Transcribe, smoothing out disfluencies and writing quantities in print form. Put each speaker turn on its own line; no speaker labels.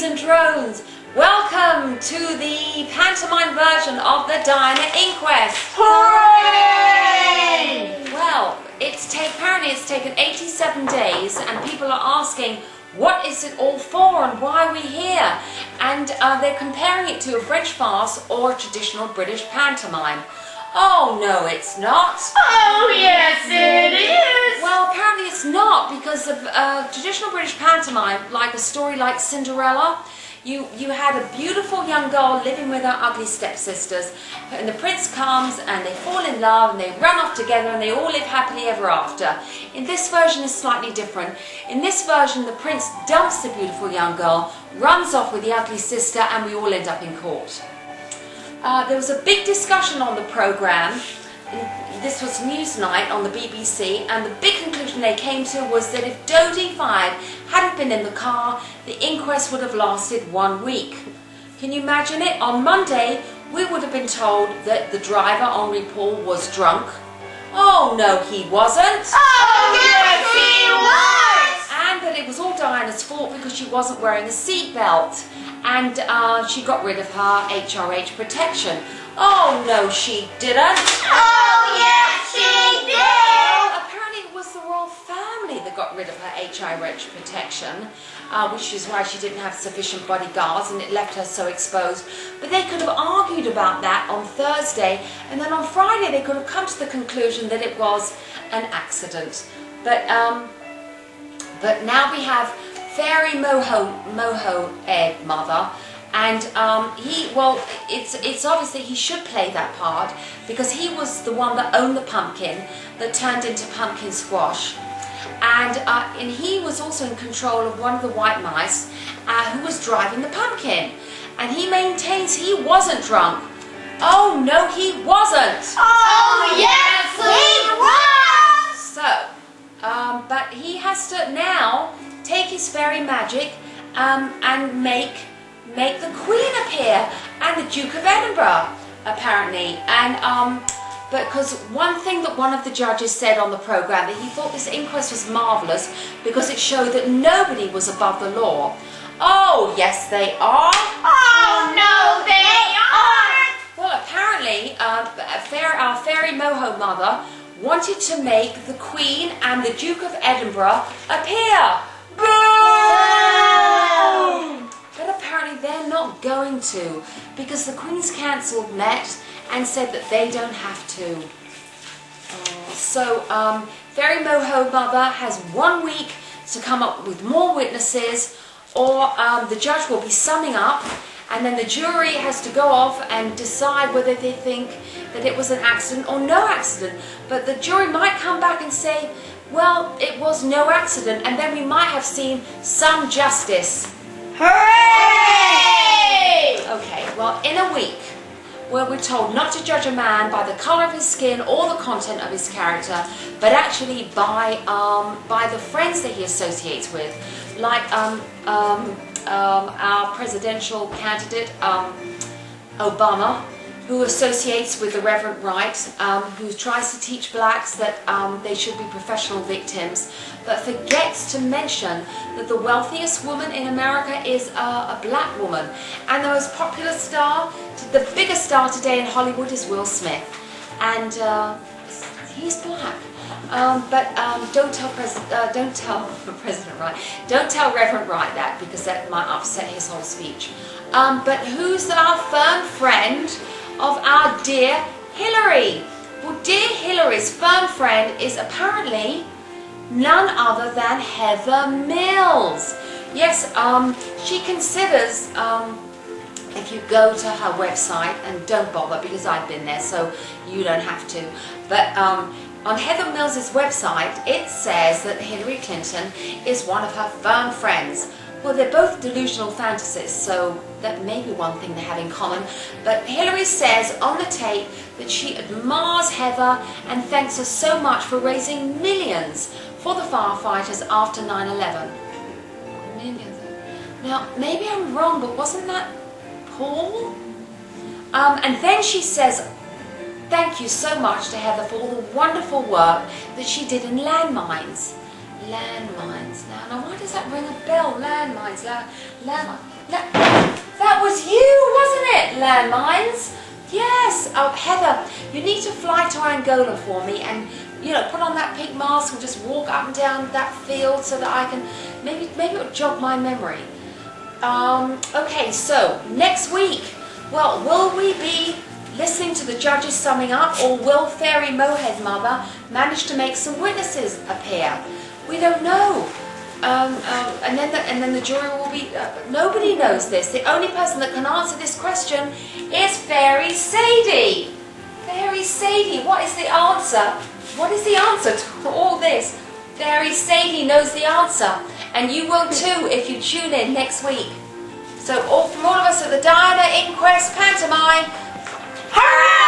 and drones. Welcome to the pantomime version of the Diana Inquest.
Hooray!
Well, apparently it's taken 87 days and people are asking, what is it all for and why are we here? And they're comparing it to a French farce or a traditional British pantomime. Oh no, it's not.
Oh yes it is!
Well, apparently it's not, because of traditional British pantomime, like a story like Cinderella, you had a beautiful young girl living with her ugly stepsisters, and the prince comes and they fall in love and they run off together and they all live happily ever after. In this version it's slightly different. In this version the prince dumps the beautiful young girl, runs off with the ugly sister, and we all end up in court. There was a big discussion on the programme. This was Newsnight on the BBC, and the big conclusion they came to was that if Dodie 5 hadn't been in the car, the inquest would have lasted 1 week. Can you imagine it? On Monday, we would have been told that the driver, Henri Paul, was drunk. Oh no, he wasn't.
Oh yes he was!
And that it was all Diana's fault because she wasn't wearing a seatbelt. And she got rid of her HRH protection. Oh no, she didn't.
Oh yes she did!
Apparently it was the royal family that got rid of her HRH protection, which is why she didn't have sufficient bodyguards and it left her so exposed. But they could have argued about that on Thursday, and then on Friday they could have come to the conclusion that it was an accident. But now we have Fairy Moho Egg Mother, and it's obvious that he should play that part because he was the one that owned the pumpkin that turned into pumpkin squash, and he was also in control of one of the white mice who was driving the pumpkin, and he maintains he wasn't drunk. Oh no, he wasn't.
Oh yes he was!
So, but he has to now take his fairy magic and make the Queen appear and the Duke of Edinburgh, apparently. And because one thing that one of the judges said on the programme, that he thought this inquest was marvellous because it showed that nobody was above the law. Oh yes they are.
Oh no they aren't!
Well, apparently our fairy Moho Mother wanted to make the Queen and the Duke of Edinburgh appear.
Boom!
But apparently they're not going to, because the Queen's Council met and said that they don't have to. So Fairy Moho Mother has 1 week to come up with more witnesses, or the judge will be summing up, and then the jury has to go off and decide whether they think that it was an accident or no accident. But the jury might come back and say, well, it was no accident, and then we might have seen some justice.
Hooray!
Okay, well, in a week, where we're told not to judge a man by the colour of his skin or the content of his character, but actually by the friends that he associates with, like our presidential candidate, Obama, who associates with the Reverend Wright, who tries to teach blacks that they should be professional victims, but forgets to mention that the wealthiest woman in America is a black woman, and the most popular star, the biggest star today in Hollywood is Will Smith, and he's black. Don't tell President Wright, don't tell Reverend Wright that, because that might upset his whole speech. But who's our firm friend of our dear Hilary? Well, dear Hilary's firm friend is apparently none other than Heather Mills. Yes, she considers, if you go to her website, and don't bother because I've been there so you don't have to, but on Heather Mills' website it says that Hillary Clinton is one of her firm friends. Well, they're both delusional fantasists, so that may be one thing they have in common. But Hilary says on the tape that she admires Heather and thanks her so much for raising millions for the firefighters after 9/11. Millions. Now, maybe I'm wrong, but wasn't that Paul? And then she says, thank you so much to Heather for all the wonderful work that she did in landmines. Landmines. Now why does that ring a bell? Landmines. That was you, wasn't it? Landmines. Yes. Oh, Heather, you need to fly to Angola for me and, you know, put on that pink mask and just walk up and down that field so that I can, maybe it'll jog my memory. Okay, so next week, well, will we be listening to the judges summing up, or will Fairy Mohead Mother manage to make some witnesses appear? We don't know. And then the jury will be. Nobody knows this. The only person that can answer this question is Fairy Sadie. Fairy Sadie, what is the answer? What is the answer to all this? Fairy Sadie knows the answer, and you will too if you tune in next week. So from all of us at the Diana Inquest Pantomime, hurrah!